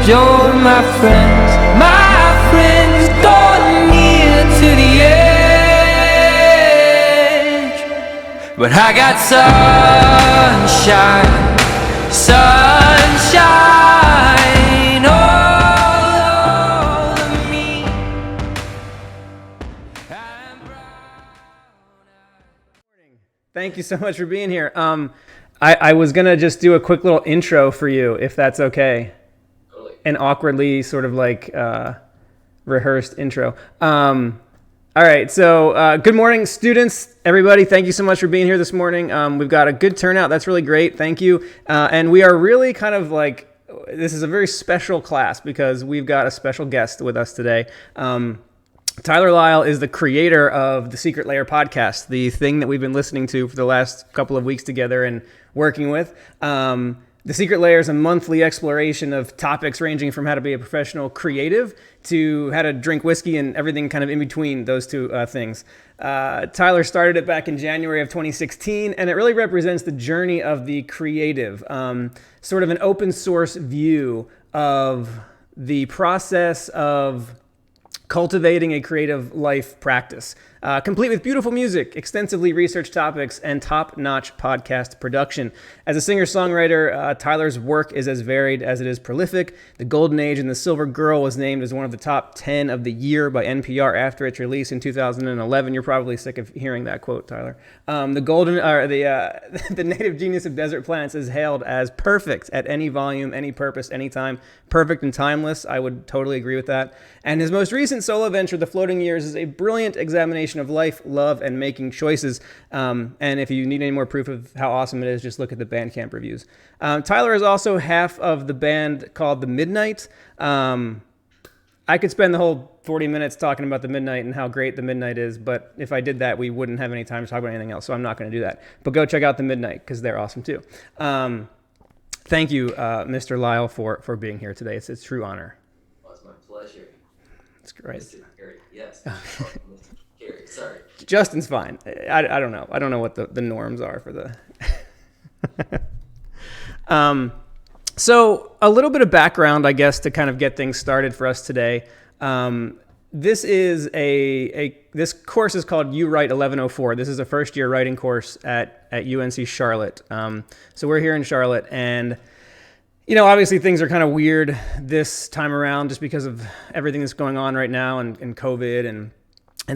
You're my friends, going near to the edge. But I got sunshine all over me. Thank you so much for being here. I was gonna just do a quick little intro for you, if that's okay. Totally. An awkwardly sort of like rehearsed intro. All right, so good morning, students, everybody. Thank you so much for being here this morning. We've got a good turnout. That's really great. Thank you. And we are really kind of like, this is a very special class because we've got a special guest with us today. Tyler Lyle is the creator of the Secret Lair podcast, the thing that we've been listening to for the last couple of weeks together and working with. The Secret Lair is a monthly exploration of topics ranging from how to be a professional creative to how to drink whiskey and everything kind of in between those two things. Tyler started it back in January of 2016, and it really represents the journey of the creative, sort of an open source view of the process of cultivating a creative life practice, complete with beautiful music, extensively researched topics, and top-notch podcast production. As a singer-songwriter, Tyler's work is as varied as it is prolific. The Golden Age and the Silver Girl was named as one of the top 10 of the year by NPR after its release in 2011. You're probably sick of hearing that quote, Tyler. The Native Genius of Desert Plants is hailed as perfect at any volume, any purpose, any time. Perfect and timeless. I would totally agree with that. And his most recent solo venture, The Floating Years, is a brilliant examination of life, love, and making choices. And if you need any more proof of how awesome it is, just look at the Bandcamp reviews. Tyler is also half of the band called The Midnight. I could spend the whole 40 minutes talking about The Midnight and how great The Midnight is, but if I did that, we wouldn't have any time to talk about anything else, so I'm not going to do that. But go check out The Midnight, because they're awesome too. Thank you, Mr. Lyle, for being here today. It's a true honor. Well, it's my pleasure. It's great. Mr. Gary, yes. Gary, sorry. Justin's fine. I don't know. I don't know what the norms are for the... So a little bit of background, I guess, to kind of get things started for us today. This is this course is called You Write 1104. This is a first year writing course at UNC Charlotte. So we're here in Charlotte, and obviously things are kind of weird this time around just because of everything that's going on right now and COVID and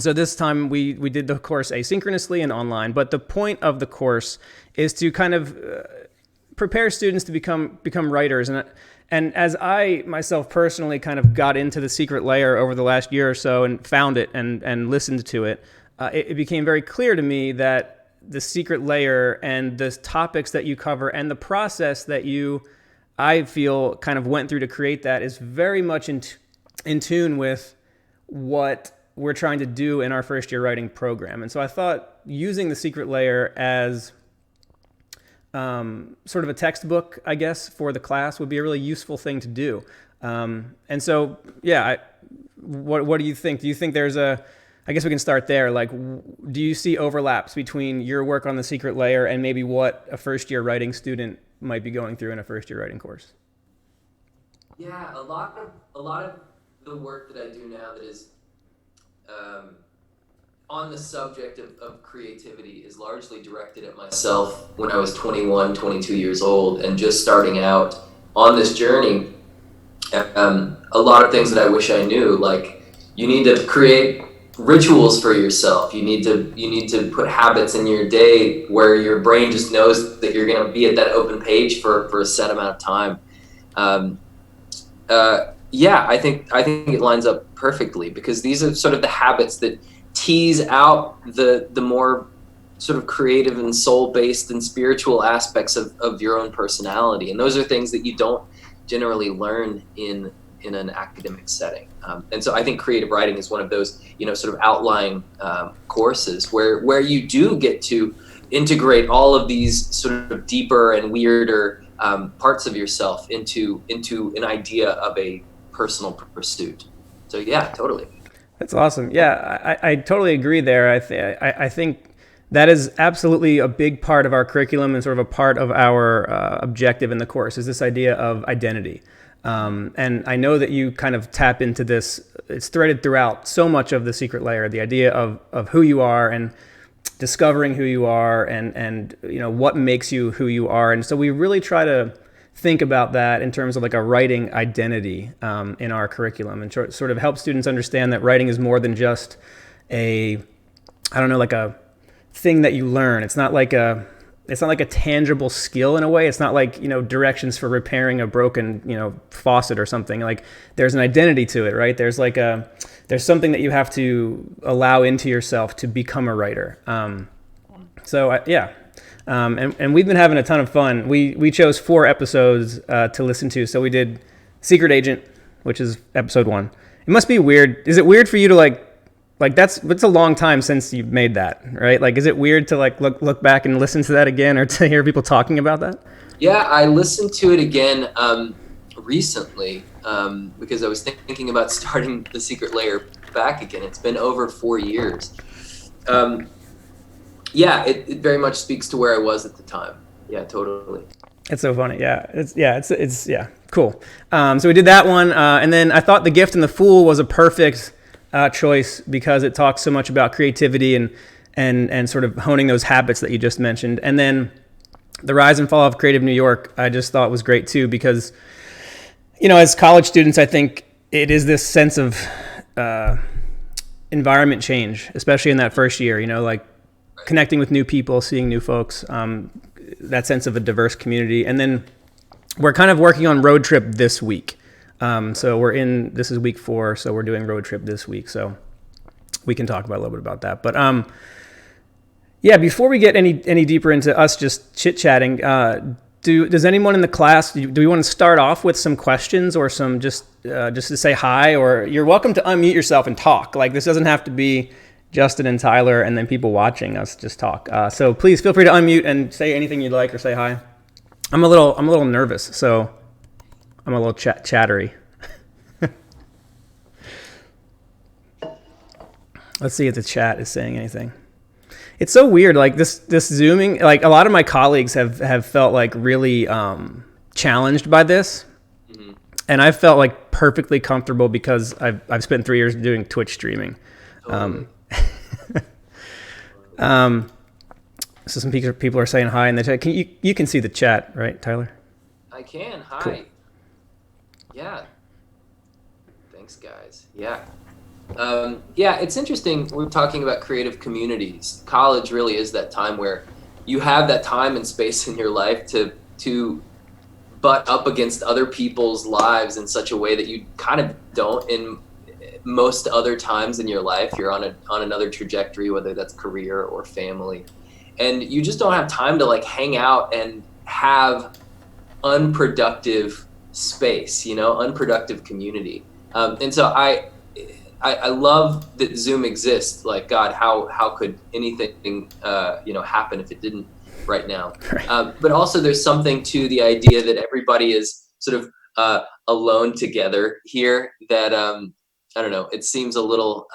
so this time we did the course asynchronously and online. But the point of the course is to kind of prepare students to become writers. And as I myself personally kind of got into the Secret Lair over the last year or so and found it and listened to it, it became very clear to me that the Secret Lair and the topics that you cover and the process that I feel kind of went through to create that is very much in tune with what we're trying to do in our first year writing program. And so I thought using the Secret Lair as sort of a textbook, I guess, for the class would be a really useful thing to do. And so, yeah, what do you think? Do you think there's I guess we can start there. Like, do you see overlaps between your work on the Secret Lair and maybe what a first year writing student might be going through in a first year writing course? Yeah, a lot of the work that I do now that is on the subject of creativity is largely directed at myself when I was 21, 22 years old and just starting out on this journey. A lot of things that I wish I knew, like you need to create rituals for yourself. You need to put habits in your day where your brain just knows that you're going to be at that open page for a set amount of time. Yeah, I think it lines up perfectly because these are sort of the habits that tease out the more sort of creative and soul-based and spiritual aspects of your own personality. And those are things that you don't generally learn in an academic setting. And so I think creative writing is one of those, sort of outlying courses where you do get to integrate all of these sort of deeper and weirder parts of yourself into an idea of a personal pursuit. So yeah, totally. That's awesome. Yeah, I totally agree there. I think that is absolutely a big part of our curriculum and sort of a part of our objective in the course is this idea of identity. And I know that you kind of tap into this. It's threaded throughout so much of the Secret Lair, the idea of who you are and discovering who you are and what makes you who you are. And so we really try to think about that in terms of like a writing identity in our curriculum, and sort of help students understand that writing is more than just like a thing that you learn. It's not like a tangible skill in a way. It's not like, directions for repairing a broken, faucet or something. Like there's an identity to it, right? There's something that you have to allow into yourself to become a writer. And we've been having a ton of fun. We chose 4 episodes to listen to. So we did Secret Agent, which is episode 1. It must be weird. Is it weird for you to like it's a long time since you made that, right? Like, is it weird to like look back and listen to that again, or to hear people talking about that? Yeah, I listened to it again recently because I was thinking about starting the Secret Lair back again. It's been over 4 years. It very much speaks to where I was at the time. Yeah, totally. It's so funny. Yeah, it's cool. So we did that one, and then I thought The Gift and the Fool was a perfect choice because it talks so much about creativity and sort of honing those habits that you just mentioned. And then The Rise and Fall of Creative New York, I just thought was great too, because, as college students, I think it is this sense of environment change, especially in that first year, like connecting with new people, seeing new folks, that sense of a diverse community. And then we're kind of working on Road Trip this week. So this is week 4, so we're doing Road Trip this week. So we can talk about a little bit about that. But before we get any deeper into us just chit-chatting, does anyone in the class, do we want to start off with some questions or some just to say hi? Or you're welcome to unmute yourself and talk. Like, this doesn't have to be Justin and Tyler and then people watching us just talk. So please feel free to unmute and say anything you'd like or say hi. I'm a little nervous, so I'm a little chattery. Let's see if the chat is saying anything. It's so weird, like this Zooming, like a lot of my colleagues have felt like really challenged by this. Mm-hmm. And I've felt like perfectly comfortable because I've spent 3 years doing Twitch streaming. Totally. So some people are saying hi in the chat. You can see the chat, right, Tyler? I can. Hi. Cool. Yeah. Thanks, guys. Yeah. It's interesting. We're talking about creative communities. College really is that time where you have that time and space in your life to butt up against other people's lives in such a way that you kind of don't in most other times in your life. You're on another trajectory, whether that's career or family, and you just don't have time to like hang out and have unproductive space, unproductive community. And so I love that Zoom exists. Like, God, how could anything happen if it didn't right now? Right. But also there's something to the idea that everybody is sort of alone together here that I don't know, it seems a little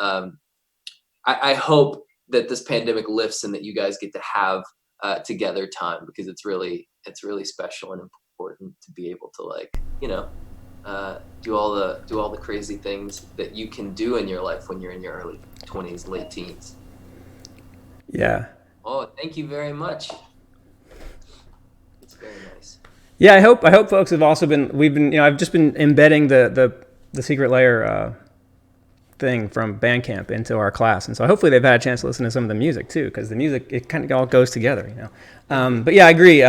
I hope that this pandemic lifts and that you guys get to have together time, because it's really special and important to be able to do all the crazy things that you can do in your life when you're in your early 20s, late teens. Yeah. Oh, thank you very much. It's very nice. Yeah, I hope folks have also been, I've just been embedding the Secret Lair thing from Bandcamp into our class, and so hopefully they've had a chance to listen to some of the music too, because the music, it kind of all goes together, But yeah, I agree.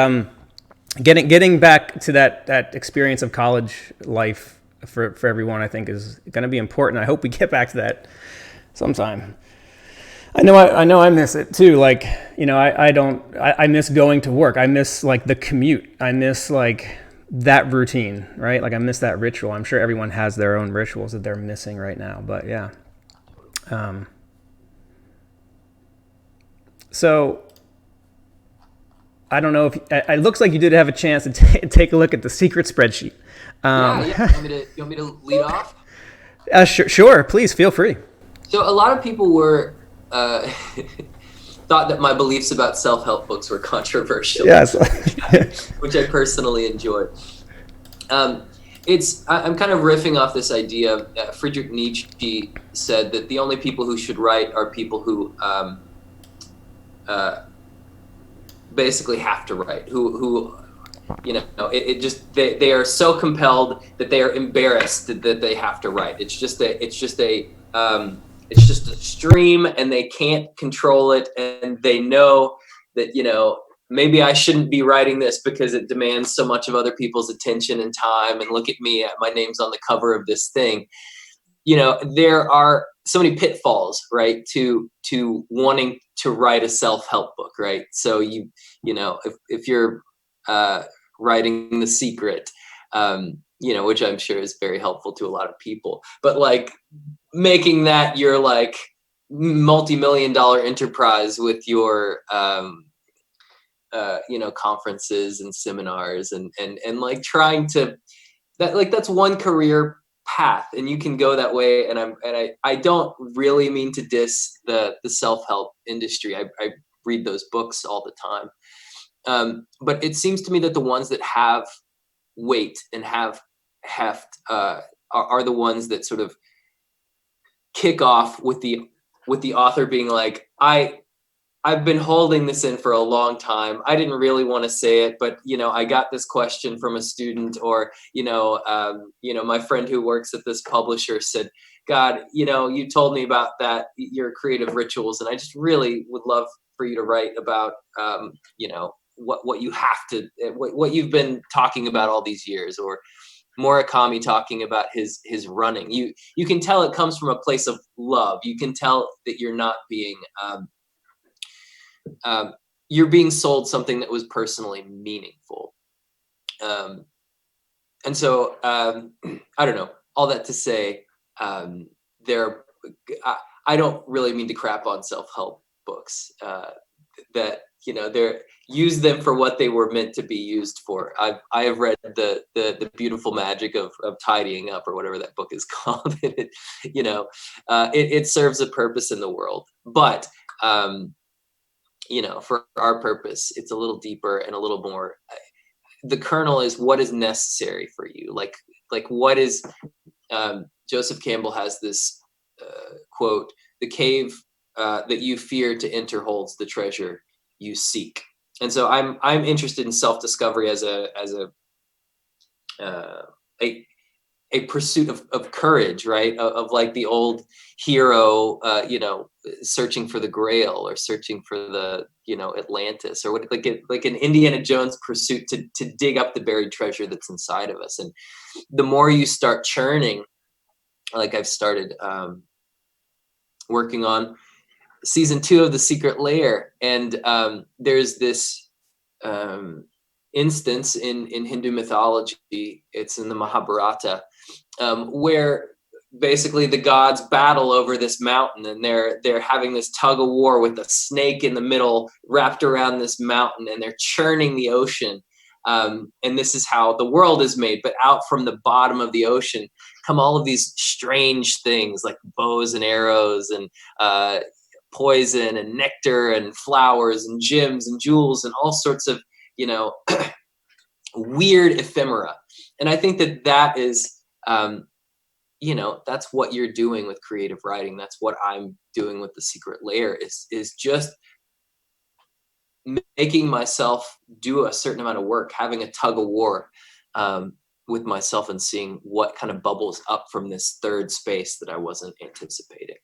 Getting back to that experience of college life for everyone, I think, is going to be important. I hope we get back to that sometime. I know I miss it too. Like, I miss going to work. I miss like the commute. I miss like that routine, right? Like I miss that ritual. I'm sure everyone has their own rituals that they're missing right now, but yeah. So I don't know if it looks like you did have a chance to take a look at the secret spreadsheet. You want me to lead off? Sure. Please feel free. So a lot of people were thought that my beliefs about self-help books were controversial. Yes. Which I personally enjoy. I'm kind of riffing off this idea of Friedrich Nietzsche said that the only people who should write are people who basically have to write, who it just they are so compelled that they are embarrassed that they have to write. It's just a stream, and they can't control it, and they know that maybe I shouldn't be writing this because it demands so much of other people's attention and time, and look at me, my name's on the cover of this thing. There are so many pitfalls, right, to wanting to write a self-help book, right? So if you're writing The Secret, which I'm sure is very helpful to a lot of people, but like making that your like multi-million-dollar enterprise with your conferences and seminars and like trying to that's one career path, and you can go that way. And I don't really mean to diss the self-help industry. I read those books all the time. But it seems to me that the ones that have weight and have heft are the ones that sort of kick off with the author being like, I've been holding this in for a long time. I didn't really want to say it, but I got this question from a student, or my friend who works at this publisher said, God, you told me about that, your creative rituals, and I just really would love for you to write about what you have to, what you've been talking about all these years, or Murakami talking about his running. You can tell it comes from a place of love. You can tell that you're not being you're being sold something that was personally meaningful. And so I don't know, all that to say, I don't really mean to crap on self-help books, that they're use them for what they were meant to be used for. I have read the beautiful magic of tidying up, or whatever that book is called. It serves a purpose in the world, but for our purpose, it's a little deeper and a little more. The kernel is what is necessary for you. Like what is, Joseph Campbell has this quote, "The cave that you fear to enter holds the treasure you seek." And so I'm interested in self-discovery as a pursuit of courage, right? Of like the old hero, searching for the Grail, or searching for the, Atlantis, or like an Indiana Jones pursuit to dig up the buried treasure that's inside of us. And the more you start churning, like I've started working on season 2 of The Secret Lair, and there's this instance in Hindu mythology, it's in the Mahabharata, where basically the gods battle over this mountain, and they're having this tug of war with a snake in the middle wrapped around this mountain, and they're churning the ocean. And this is how the world is made. But out from the bottom of the ocean come all of these strange things, like bows and arrows, and poison and nectar and flowers and gems and jewels and all sorts of weird ephemera. And I think that is that's what you're doing with creative writing. That's what I'm doing with The Secret Lair, is just making myself do a certain amount of work, having a tug of war with myself, and seeing what kind of bubbles up from this third space that I wasn't anticipating.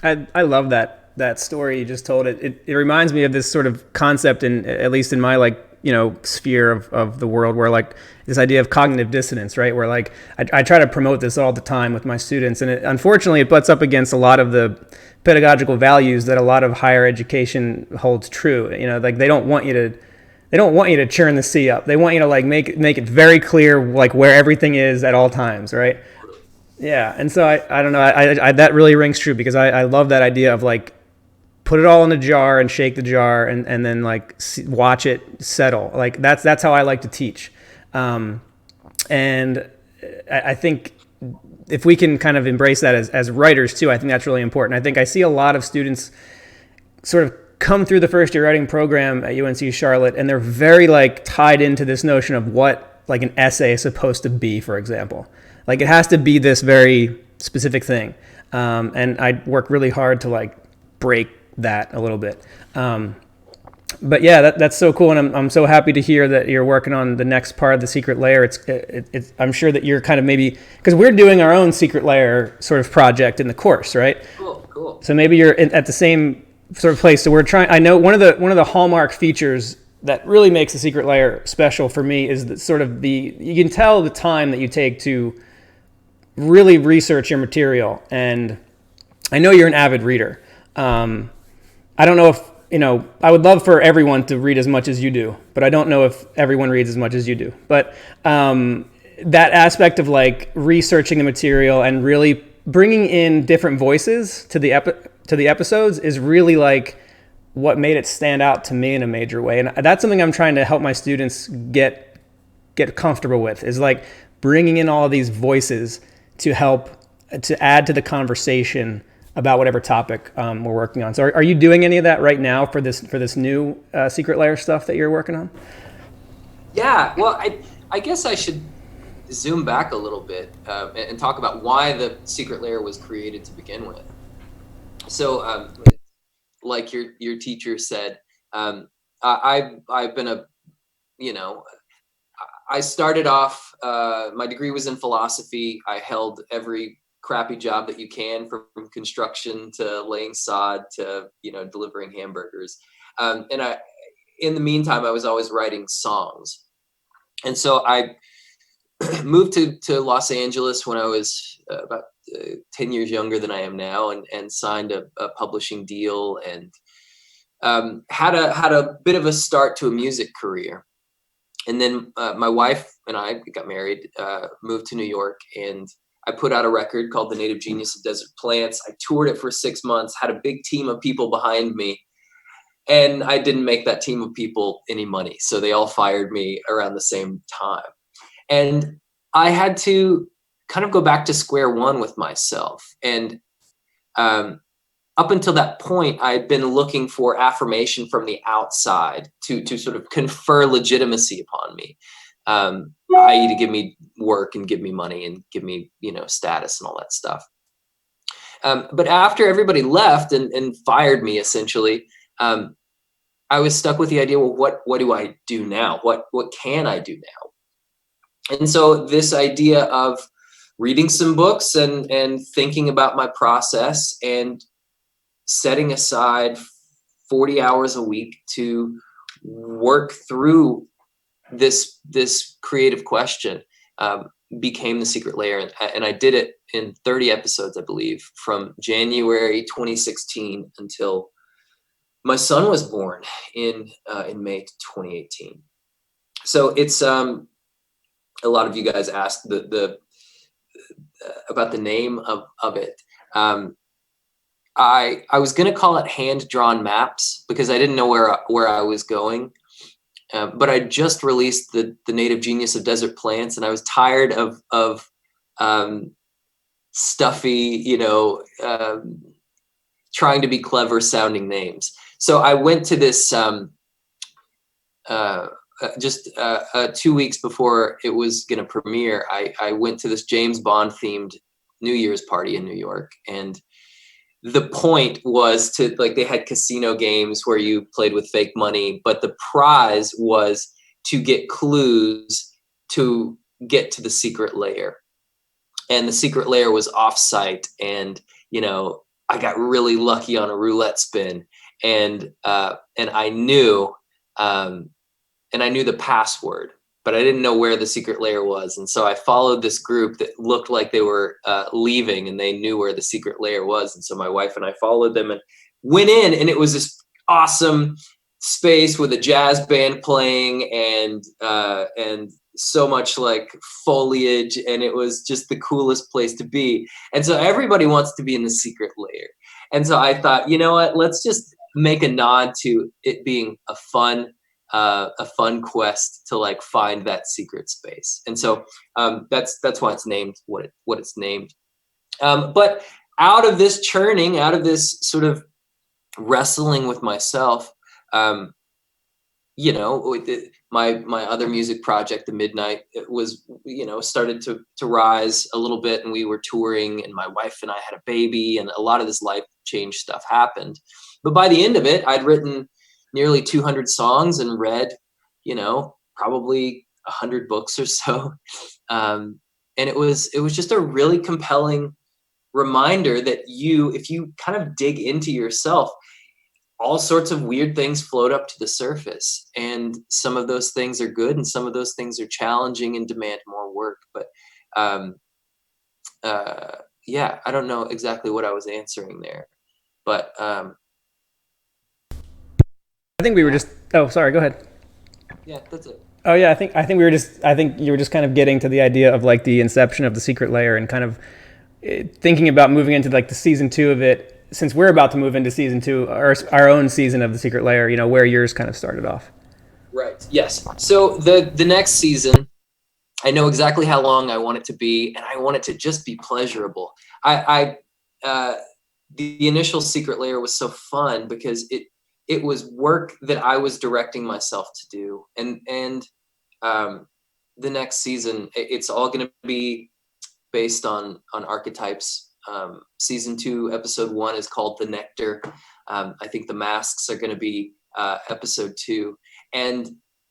I love that story you just told. It reminds me of this sort of concept, at least in my sphere of the world, where like this idea of cognitive dissonance, right? Where like I try to promote this all the time with my students, and unfortunately it butts up against a lot of the pedagogical values that a lot of higher education holds true. Like they don't want you to churn the sea up. They want you to like make it very clear like where everything is at all times, right? Yeah, and so I don't know. I that really rings true, because I love that idea of like put it all in a jar and shake the jar, and then like watch it settle. Like that's how I like to teach, and I think if we can kind of embrace that as writers too, I think that's really important. I think I see a lot of students sort of come through the first year writing program at UNC Charlotte, and they're very like tied into this notion of what like an essay is supposed to be, for example. Like it has to be this very specific thing. And I work really hard to like break that a little bit. But yeah, that's so cool, and I'm so happy to hear that you're working on the next part of the Secret Lair. It's I'm sure that you're kind of maybe, because we're doing our own Secret Lair sort of project in the course, right? Cool. So maybe you're at the same sort of place. So we're trying. I know one of the hallmark features that really makes the Secret Lair special for me is that sort of you can tell the time that you take to really research your material, and I know you're an avid reader. I don't know if, I would love for everyone to read as much as you do, but I don't know if everyone reads as much as you do. But that aspect of like researching the material and really bringing in different voices to the episodes is really like what made it stand out to me in a major way. And that's something I'm trying to help my students get comfortable with, is like bringing in all of these voices to help to add to the conversation about whatever topic we're working on. So are you doing any of that right now for this new Secret Lair stuff that you're working on? Yeah, well, I guess I should zoom back a little bit and talk about why the Secret Lair was created to begin with. So, like your teacher said, I've been I started off, my degree was in philosophy. I held every crappy job that you can, from construction to laying sod to, delivering hamburgers. In the meantime, I was always writing songs. And so I moved to Los Angeles when I was about 10 years younger than I am now, and signed a publishing deal, and had a bit of a start to a music career. And then my wife and I got married, moved to New York, and I put out a record called The Native Genius of Desert Plants. I toured it for 6 months, had a big team of people behind me, and I didn't make that team of people any money. So they all fired me around the same time. And I had to kind of go back to square one with myself. And up until that point, I had been looking for affirmation from the outside to sort of confer legitimacy upon me, i.e. to give me work and give me money and give me, status and all that stuff. But after everybody left and fired me, essentially, I was stuck with the idea, well, what do I do now? What can I do now? And so this idea of reading some books and thinking about my process and setting aside 40 hours a week to work through this creative question became the Secret Lair. And I did it in 30 episodes, I believe, from January 2016 until my son was born in May 2018. So it's a lot of you guys asked the about the name of it. I was going to call it Hand-Drawn Maps because I didn't know where I was going. But I just released the Native Genius of Desert Plants, and I was tired of stuffy, trying to be clever sounding names. So I went to this just 2 weeks before it was going to premiere. I went to this James Bond themed New Year's party in New York, and the point was to, like, they had casino games where you played with fake money, but the prize was to get clues to get to the Secret Lair. And the Secret Lair was off-site, and I got really lucky on a roulette spin, and I knew the password, but I didn't know where the Secret Lair was. And so I followed this group that looked like they were leaving, and they knew where the Secret Lair was. And so my wife and I followed them and went in, and it was this awesome space with a jazz band playing and so much like foliage, and it was just the coolest place to be. And so everybody wants to be in the Secret Lair. And so I thought, you know what, let's just make a nod to it being a fun quest to like find that secret space. And so that's why it's named what it's named. But out of this churning, out of this sort of wrestling with myself, you know, with my other music project, The Midnight, it was, you know, started to rise a little bit, and we were touring, and my wife and I had a baby, and a lot of this life change stuff happened. But by the end of it, I'd written nearly 200 songs and read, you know, probably 100 books or so. And it was just a really compelling reminder that if you kind of dig into yourself, all sorts of weird things float up to the surface, and some of those things are good and some of those things are challenging and demand more work. But um yeah, I don't know exactly what I was answering there, but I think we were just. Oh, sorry. Go ahead. yeah, that's it. Oh yeah, I think we were just. I think you were just kind of getting to the idea of like the inception of the Secret Lair and kind of thinking about moving into like the season 2 of it, since we're about to move into season 2, our own season of the Secret Lair. You know, where yours kind of started off. Right, yes. So the next season, I know exactly how long I want it to be, and I want it to just be pleasurable. The initial Secret Lair was so fun because it was work that I was directing myself to do, and the next season, it's all going to be based on archetypes. Season 2, episode 1 is called The Nectar. I think the masks are going to be episode 2, and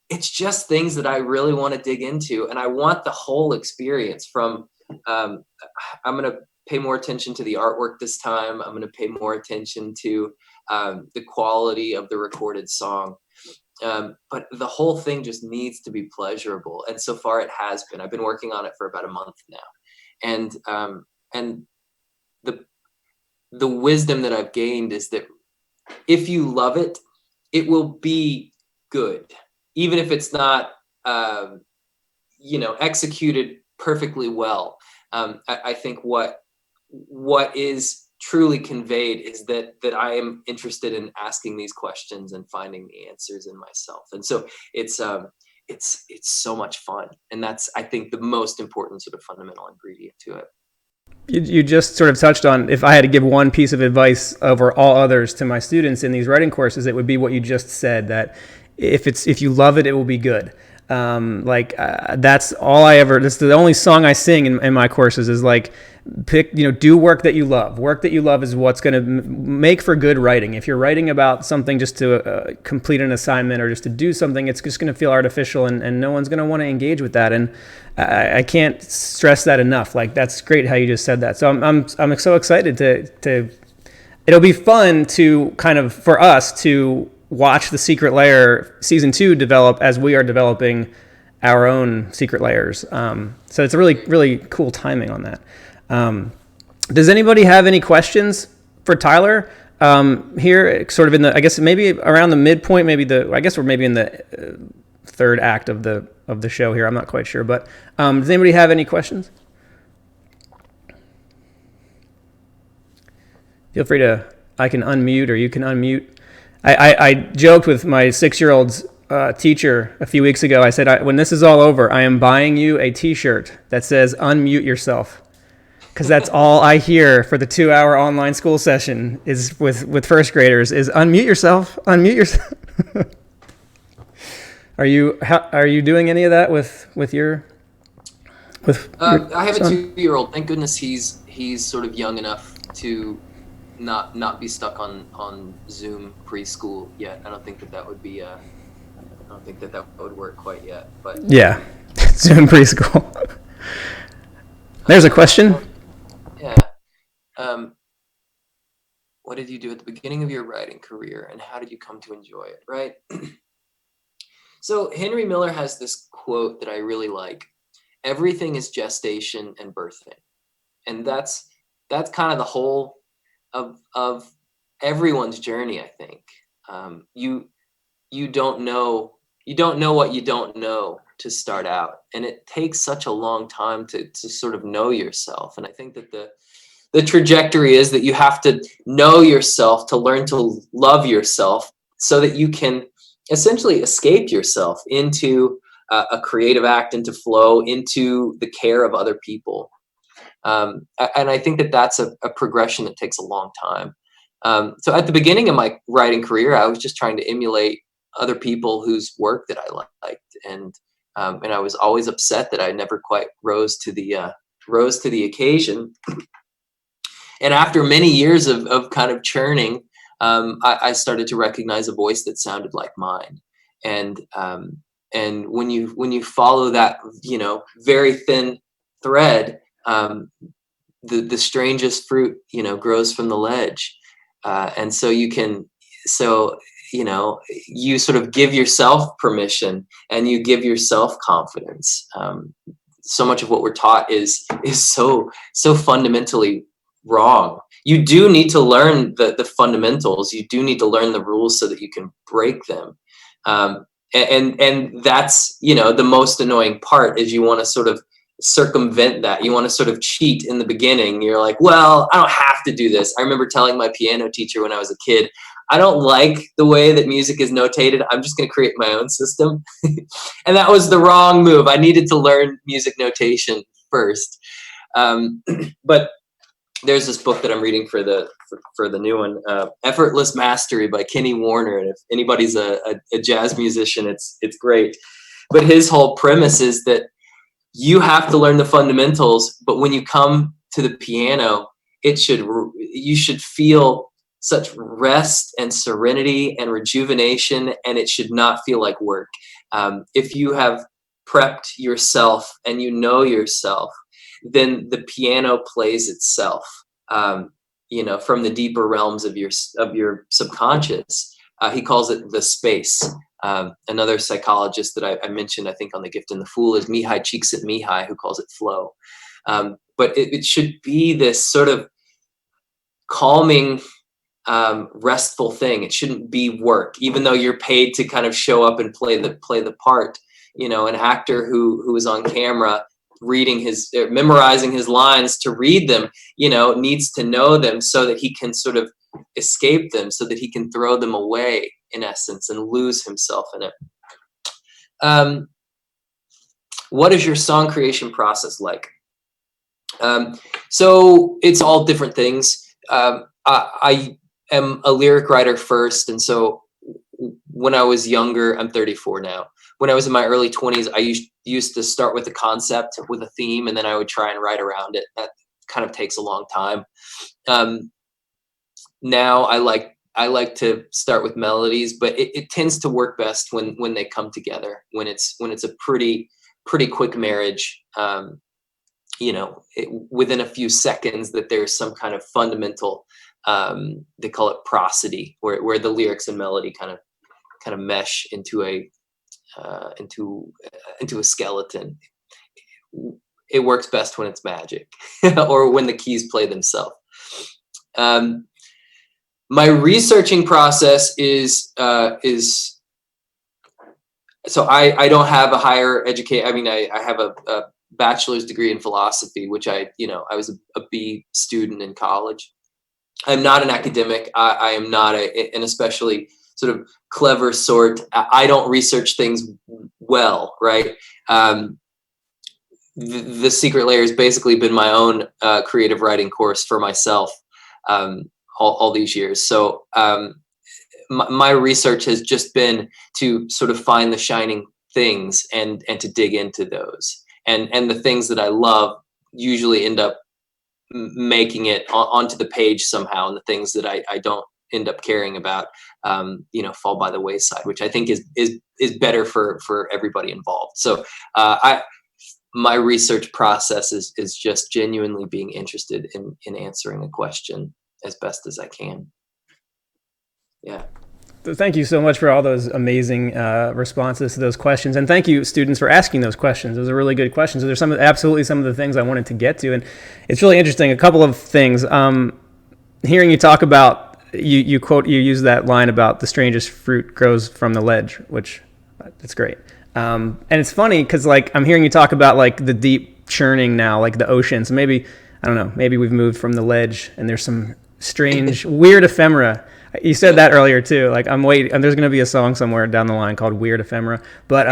it's just things that I really want to dig into, and I want the whole experience from. I'm going to pay more attention to the artwork this time. I'm going to pay more attention to the quality of the recorded song. But the whole thing just needs to be pleasurable, and so far it has been. I've been working on it for about a month now, and the wisdom that I've gained is that if you love it, it will be good, even if it's not executed perfectly well. I think what is truly conveyed is that I am interested in asking these questions and finding the answers in myself, and so it's so much fun, and that's, I think, the most important sort of fundamental ingredient to it. You just sort of touched on, if I had to give one piece of advice over all others to my students in these writing courses, it would be what you just said, that if you love it, it will be good. That's all that's the only song I sing in my courses is like, do work that you love. Work that you love is what's going to make for good writing. If you're writing about something just to complete an assignment or just to do something, it's just going to feel artificial, and no one's going to want to engage with that. And I can't stress that enough. Like, that's great how you just said that. So I'm so excited to it'll be fun to kind of, for us to watch the Secret Lair season 2 develop as we are developing our own Secret Lairs. So it's a really, really cool timing on that. Does anybody have any questions for Tyler here? Sort of in the, I guess maybe around the midpoint, I guess we're maybe in the third act of the show here. I'm not quite sure, but does anybody have any questions? Feel free to, I can unmute or you can unmute. I joked with my 6-year-old's teacher a few weeks ago. I said, when this is all over, I am buying you a T-shirt that says "Unmute yourself," because that's all I hear for the 2-hour online school session is with first graders is "Unmute yourself, unmute yourself." Are you doing any of that with your? I have son? a 2-year-old. Thank goodness he's sort of young enough to not be stuck on Zoom preschool yet. I don't think that would be I don't think that would work quite yet. But yeah, Zoom preschool. There's a question. Yeah. What did you do at the beginning of your writing career, and how did you come to enjoy it? Right. So Henry Miller has this quote that I really like: "Everything is gestation and birthing," and that's kind of the whole of everyone's journey. I think you don't know what you don't know to start out, and it takes such a long time to sort of know yourself. And I think that the trajectory is that you have to know yourself to learn to love yourself, so that you can essentially escape yourself into a creative act, into flow, into the care of other people. And I think that that's a progression that takes a long time. So at the beginning of my writing career, I was just trying to emulate other people whose work that I liked, and I was always upset that I never quite rose to the occasion. And after many years of kind of churning, I started to recognize a voice that sounded like mine. And when you follow that, very thin thread, the strangest fruit, grows from the ledge. And so you sort of give yourself permission, and you give yourself confidence. So much of what we're taught is so fundamentally wrong. You do need to learn the fundamentals. You do need to learn the rules so that you can break them. And that's, the most annoying part, is you want to sort of circumvent that. You want to sort of cheat in the beginning. You're like, well, I don't have to do this. I remember telling my piano teacher when I was a kid, I don't like the way that music is notated. I'm just going to create my own system. And that was the wrong move. I needed to learn music notation first. But there's this book that I'm reading for the new one, Effortless Mastery by Kenny Warner. And if anybody's a jazz musician, it's great. But his whole premise is that you have to learn the fundamentals, but when you come to the piano, you should feel such rest and serenity and rejuvenation, and it should not feel like work. If you have prepped yourself and you know yourself, then the piano plays itself, from the deeper realms of your subconscious. He calls it the space. Another psychologist that I mentioned, I think, on The Gift and the Fool, is Mihai Csikszentmihalyi, who calls it flow. But it should be this sort of calming, restful thing. It shouldn't be work, even though you're paid to kind of show up and play the part. An actor who is on camera memorizing his lines to read them, needs to know them so that he can sort of escape them, so that he can throw them away, in essence, and lose himself in it. What is your song creation process like? So it's all different things. I am a lyric writer first, and so when I was younger, I'm 34 now. When I was in my early 20s, I used to start with a concept, with a theme, and then I would try and write around it. That kind of takes a long time. Now I like to start with melodies, but it tends to work best when they come together, when it's a pretty quick marriage, within a few seconds, that there's some kind of fundamental, they call it prosody, where the lyrics and melody kind of mesh into a skeleton. It works best when it's magic, or when the keys play themselves. My researching process is so I don't have a higher education. I mean, I have a bachelor's degree in philosophy, which I was a B student in college. I'm not an academic. I am not an especially sort of clever sort. I don't research things well, right? The Secret Lair has basically been my own creative writing course for myself all these years. So my research has just been to sort of find the shining things and to dig into those. And the things that I love usually end up making it onto the page somehow, and the things that I don't end up caring about, fall by the wayside, which I think is better for everybody involved. So my research process is just genuinely being interested in answering a question as best as I can. Yeah. Thank you so much for all those amazing responses to those questions. And thank you, students, for asking those questions. Those are really good questions. There's absolutely some of the things I wanted to get to. And it's really interesting. A couple of things. Hearing you talk about, you use that line about the strangest fruit grows from the ledge, which that's great. And it's funny because I'm hearing you talk about the deep churning now, like the ocean. So maybe, I don't know, maybe we've moved from the ledge and there's some strange, weird ephemera. You said that earlier too. I'm waiting, and there's going to be a song somewhere down the line called Weird Ephemera. But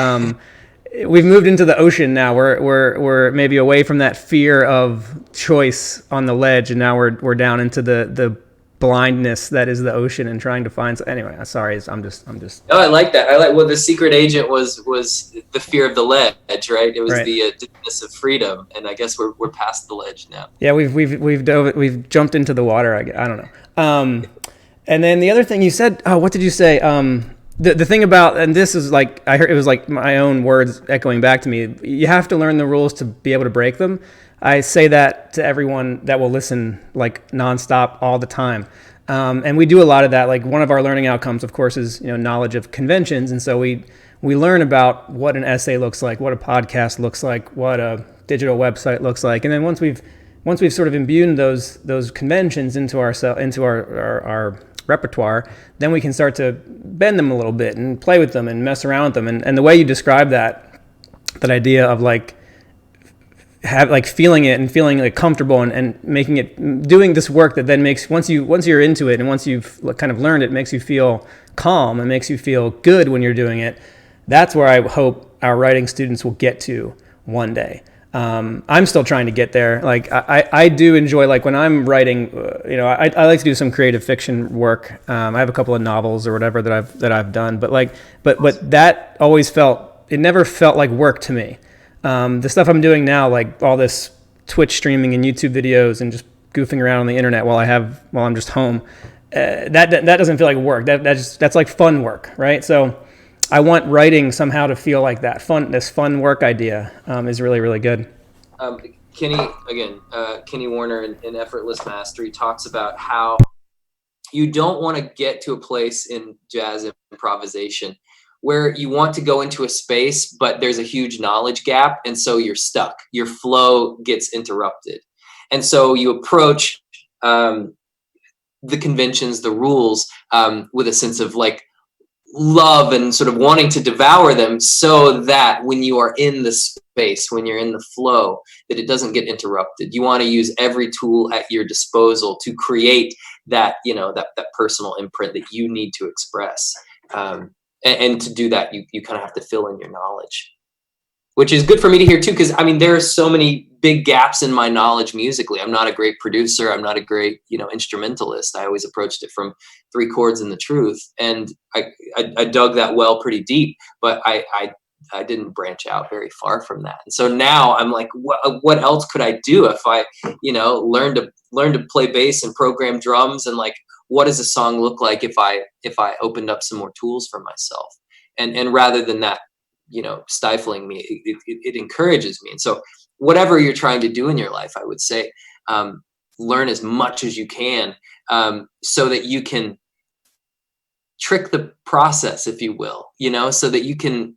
we've moved into the ocean now. We're maybe away from that fear of choice on the ledge, and now we're down into the blindness that is the ocean and trying to find. Anyway, sorry, I'm just. Oh, I like that. Well, the secret agent was the fear of the ledge, right? It was Right. the dizziness of freedom, and I guess we're past the ledge now. Yeah, we've jumped into the water. I don't know. And then the other thing you said, what did you say? The thing about, and this is like, I heard it was like my own words echoing back to me. You have to learn the rules to be able to break them. I say that to everyone that will listen like nonstop all the time. And we do a lot of that. Like one of our learning outcomes, of course, is knowledge of conventions. And so we learn about what an essay looks like, what a podcast looks like, what a digital website looks like. And then once we've sort of imbued those conventions into our repertoire, then we can start to bend them a little bit and play with them and mess around with them. And the way you describe that idea of like feeling it and feeling like comfortable and making it, doing this work that then makes, once you're into it and once you've kind of learned it, makes you feel calm and makes you feel good when you're doing it. That's where I hope our writing students will get to one day. I'm still trying to get there. Like I do enjoy, like when I'm writing, I like to do some creative fiction work. I have a couple of novels or whatever that I've done, but that always it never felt like work to me. The stuff I'm doing now, like all this Twitch streaming and YouTube videos and just goofing around on the internet while I'm just home, that doesn't feel like work. That's like fun work, right? So I want writing somehow to feel like that. This fun work idea is really, really good. Kenny Warner in Effortless Mastery talks about how you don't want to get to a place in jazz improvisation where you want to go into a space, but there's a huge knowledge gap, and so you're stuck. Your flow gets interrupted. And so you approach the conventions, the rules, with a sense of like love and sort of wanting to devour them, so that when you are in the space, when you're in the flow, that it doesn't get interrupted. You want to use every tool at your disposal to create that, that personal imprint that you need to express. And to do that, you kind of have to fill in your knowledge, which is good for me to hear too, because I mean, there are so many big gaps in my knowledge musically. I'm not a great producer. I'm not a great, instrumentalist. I always approached it from 3 chords and the truth. And I dug that well pretty deep, but I didn't branch out very far from that. And so now I'm like, what else could I do if I, learn to play bass and program drums, and like, what does a song look like if I opened up some more tools for myself? And rather than that, stifling me, it encourages me. And so whatever you're trying to do in your life, I would say, learn as much as you can, so that you can trick the process, if you will, so that you can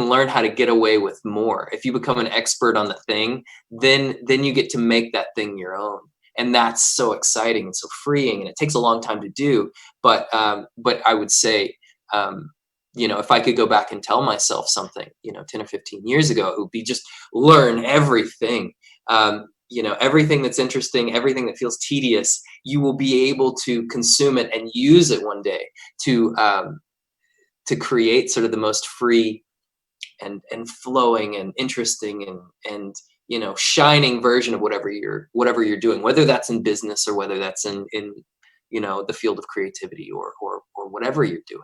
learn how to get away with more. If you become an expert on the thing, then you get to make that thing your own. And that's so exciting and so freeing, and it takes a long time to do. But I would say, if I could go back and tell myself something, 10 or 15 years ago, it would be just learn everything. Everything that's interesting, everything that feels tedious, you will be able to consume it and use it one day to create sort of the most free and flowing and interesting and shining version of whatever you're doing, whether that's in business or whether that's in the field of creativity or whatever you're doing.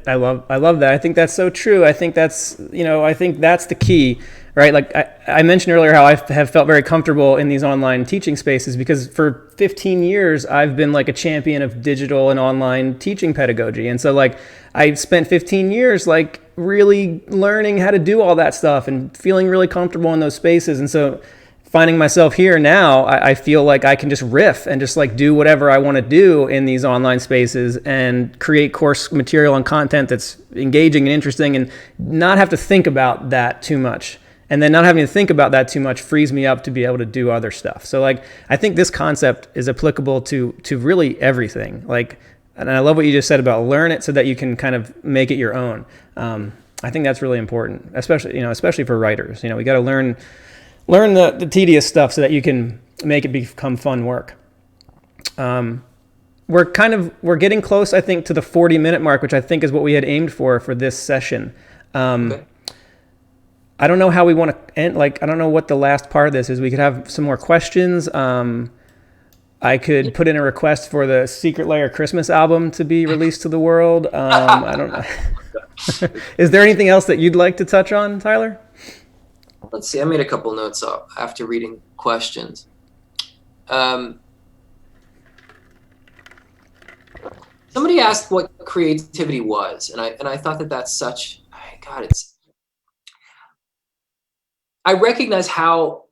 I love that. I think that's so true. I think that's the key, right? Like I mentioned earlier how I have felt very comfortable in these online teaching spaces because for 15 years I've been like a champion of digital and online teaching pedagogy. And so like I spent 15 years like really learning how to do all that stuff and feeling really comfortable in those spaces. And so finding myself here now, I feel like I can just riff and just like do whatever I want to do in these online spaces and create course material and content that's engaging and interesting and not have to think about that too much. And then not having to think about that too much frees me up to be able to do other stuff. So like, I think this concept is applicable to really everything. Like, and I love what you just said about learn it so that you can kind of make it your own. I think that's really important, especially for writers. We got to learn the tedious stuff so that you can make it become fun work. We're getting close, I think, to the 40-minute mark, which I think is what we had aimed for this session. Okay. I don't know how we want to end. Like, I don't know what the last part of this is. We could have some more questions. I could put in a request for the Secret Lair Christmas album to be released to the world. I don't know. Is there anything else that you'd like to touch on, Tyler? Let's see. I made a couple notes up after reading questions. Somebody asked what creativity was, and I thought that that's such, God, I recognize how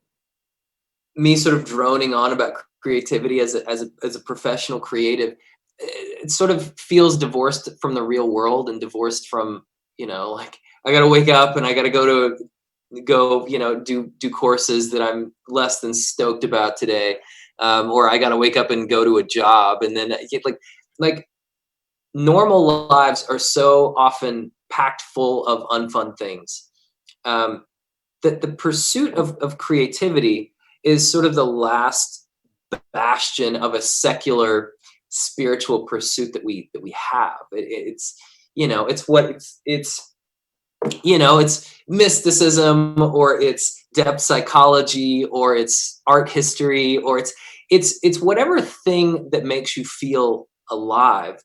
me sort of droning on about creativity as a professional creative, it sort of feels divorced from the real world and divorced from, like I got to wake up and I got to go, do courses that I'm less than stoked about today. Or I got to wake up and go to a job. And then like normal lives are so often packed full of unfun things. That the pursuit of creativity is sort of the last bastion of a secular spiritual pursuit that we have. It's mysticism, or it's depth psychology, or it's art history, or it's whatever thing that makes you feel alive.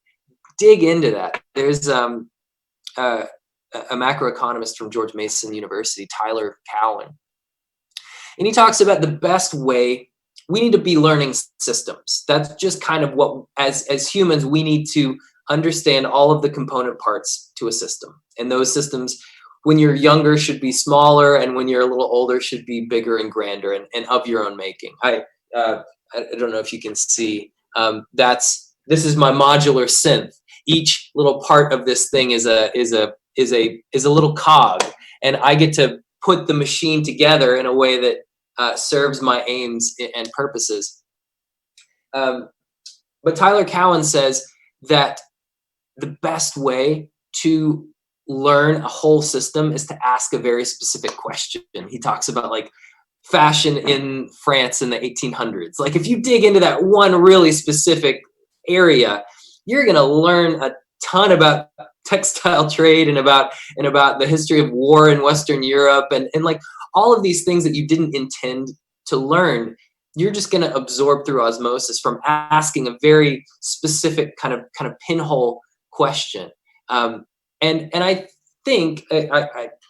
Dig into that. There's a macroeconomist from George Mason University, Tyler Cowen, and he talks about the best way we need to be learning systems. That's just kind of what, as humans, we need to understand all of the component parts to a system. And those systems, when you're younger, should be smaller, and when you're a little older, should be bigger and grander and of your own making. I don't know if you can see. This is my modular synth. Each little part of this thing is a little cog, and I get to put the machine together in a way that serves my aims and purposes. But Tyler Cowen says that the best way to learn a whole system is to ask a very specific question. He talks about like fashion in France in the 1800s. Like if you dig into that one really specific area, you're going to learn a ton about textile trade and about the history of war in Western Europe and like all of these things that you didn't intend to learn. You're just going to absorb through osmosis from asking a very specific kind of pinhole question. And I think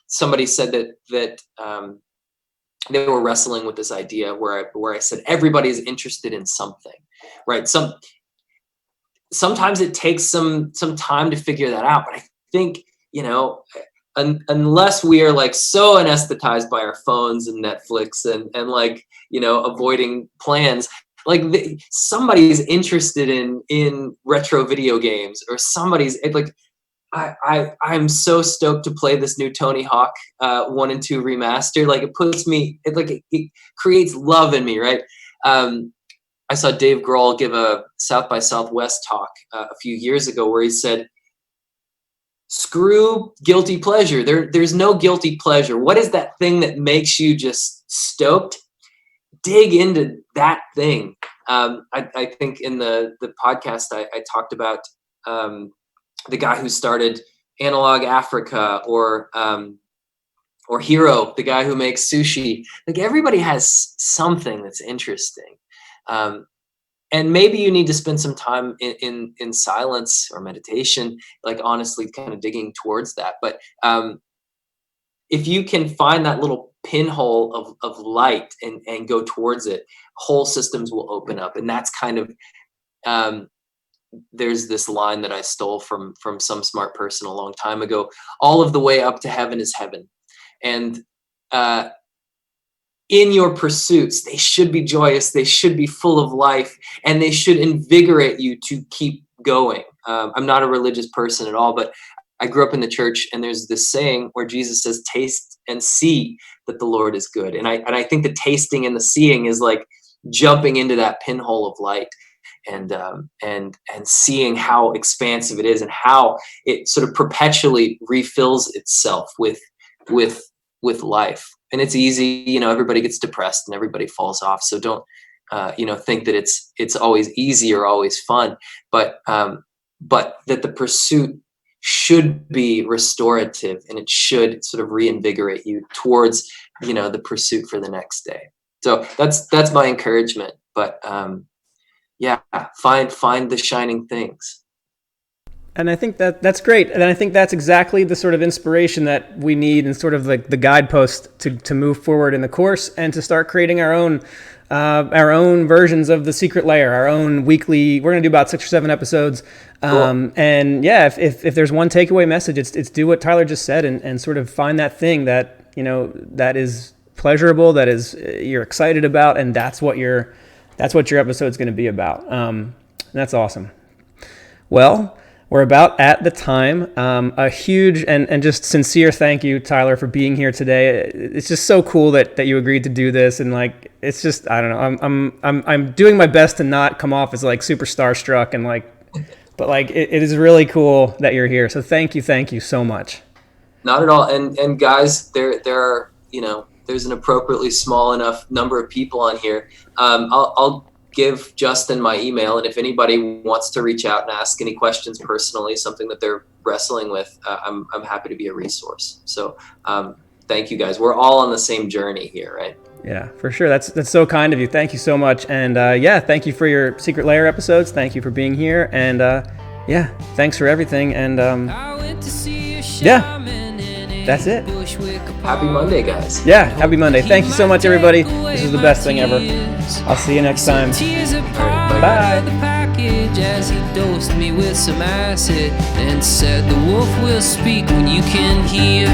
somebody said that they were wrestling with this idea where I said everybody's interested in something, right? Sometimes it takes some time to figure that out, but I think unless we are like so anesthetized by our phones and Netflix and like avoiding plans, like somebody's interested in retro video games, or somebody's like I'm so stoked to play this new Tony Hawk 1 and 2 remaster. Like it creates love in me, right? I saw Dave Grohl give a South by Southwest talk a few years ago where he said, screw guilty pleasure. There's no guilty pleasure. What is that thing that makes you just stoked? Dig into that thing. I think in the podcast I talked about the guy who started Analog Africa, or Hero, the guy who makes sushi. Like everybody has something that's interesting. And maybe you need to spend some time in silence or meditation, like honestly kind of digging towards that. But if you can find that little pinhole of light and go towards it, whole systems will open up. And that's kind of, there's this line that I stole from some smart person a long time ago: all of the way up to heaven is heaven. And in your pursuits, they should be joyous, they should be full of life, and they should invigorate you to keep going. I'm not a religious person at all, but I grew up in the church, and there's this saying where Jesus says, taste and see that the Lord is good. And I think the tasting and the seeing is like jumping into that pinhole of light and seeing how expansive it is and how it sort of perpetually refills itself with life. And it's easy, everybody gets depressed and everybody falls off. So don't, think that it's always easy or always fun, but that the pursuit should be restorative, and it should sort of reinvigorate you towards, the pursuit for the next day. So that's my encouragement. But yeah, find the shining things. And I think that's great. And I think that's exactly the sort of inspiration that we need, and sort of like the guidepost to move forward in the course, and to start creating our own versions of the Secret Lair, our own weekly. We're going to do about 6 or 7 episodes. Cool. And yeah, if there's one takeaway message, it's do what Tyler just said, and sort of find that thing that, that is pleasurable, that is you're excited about, and that's what your episode's going to be about. And that's awesome. Well, we're about at the time. A huge and just sincere thank you, Tyler, for being here today. It's just so cool that you agreed to do this, and like, it's just, I don't know. I'm doing my best to not come off as like super starstruck and like, but like it is really cool that you're here. So thank you so much. Not at all. And guys, there are, there's an appropriately small enough number of people on here. I'll give Justin my email, and if anybody wants to reach out and ask any questions personally, something that they're wrestling with, I'm happy to be a resource. So thank you guys. We're all on the same journey here, right? Yeah, for sure. That's so kind of you. Thank you so much. And thank you for your Secret Lair episodes. Thank you for being here. And thanks for everything. And that's it. Happy Monday, guys. Yeah, happy Monday. Thank you so much, everybody. This is the best thing ever. I'll see you next time. Bye. As he dosed me with some acid and said, the wolf will speak when you can hear.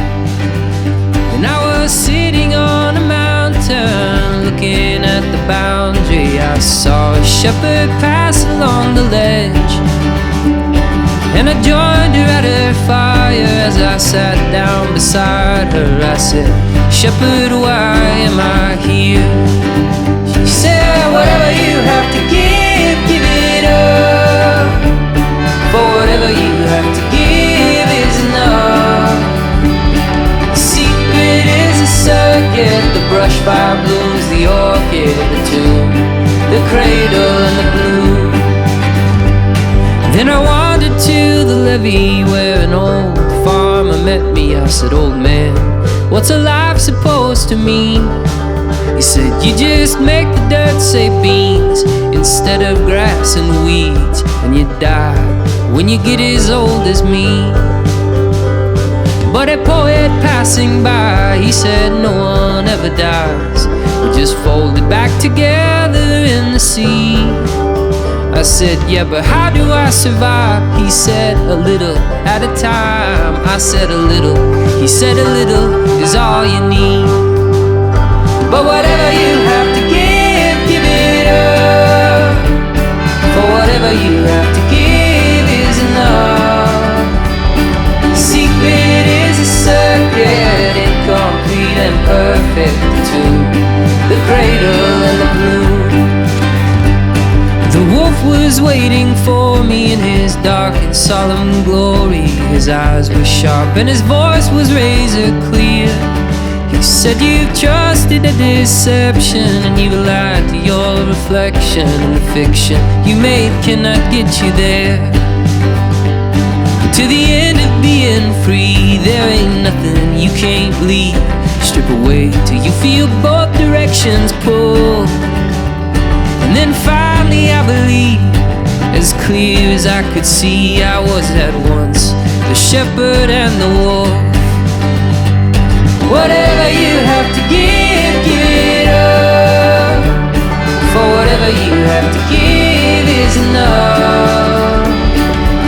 And I was sitting on a mountain looking at the boundary. I saw a shepherd pass along the ledge, and I joined her at her fire. As I sat down beside her, I said, shepherd, why am I here? She said, whatever you have to give it up. For whatever you have to give is enough. The secret is a circuit, the brush fire blooms, the orchid, the tomb, the cradle and the bloom. Then I wandered to the levee where an old farmer met me. I said, old man, what's a life supposed to mean? He said, you just make the dirt say beans instead of grass and weeds, and you die when you get as old as me. But a poet passing by, he said, no one ever dies. We just folded back together in the sea. I said, yeah, but how do I survive? He said, a little at a time. I said, a little. He said, a little is all you need. But whatever you have to give it up. For whatever you have to give is enough. The secret is a circuit, incomplete and perfect, the tomb, the cradle and the bloom. The wolf was waiting for me in his dark and solemn glory. His eyes were sharp and his voice was razor clear. He said, you've trusted a deception and you've lied to your reflection, and the fiction you made cannot get you there. To the end of being free, there ain't nothing you can't leave. Strip away till you feel both directions pull. And then finally I believe, as clear as I could see, I was at once the shepherd and the wolf. Whatever you have to give it up. For whatever you have to give is enough.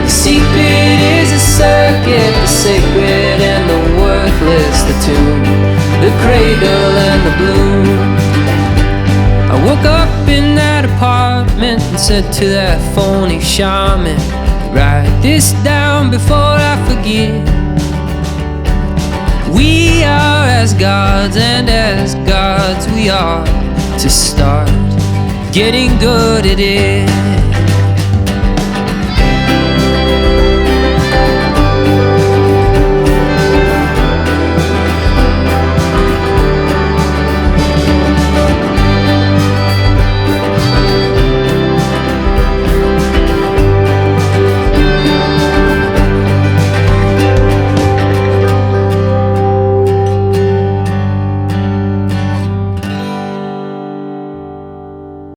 The secret is a circuit, the sacred and the worthless, the tomb, the cradle and the bloom. I woke up in that apartment and said to that phony shaman, write this down before I forget. We are as gods, and as gods we are to start getting good at it.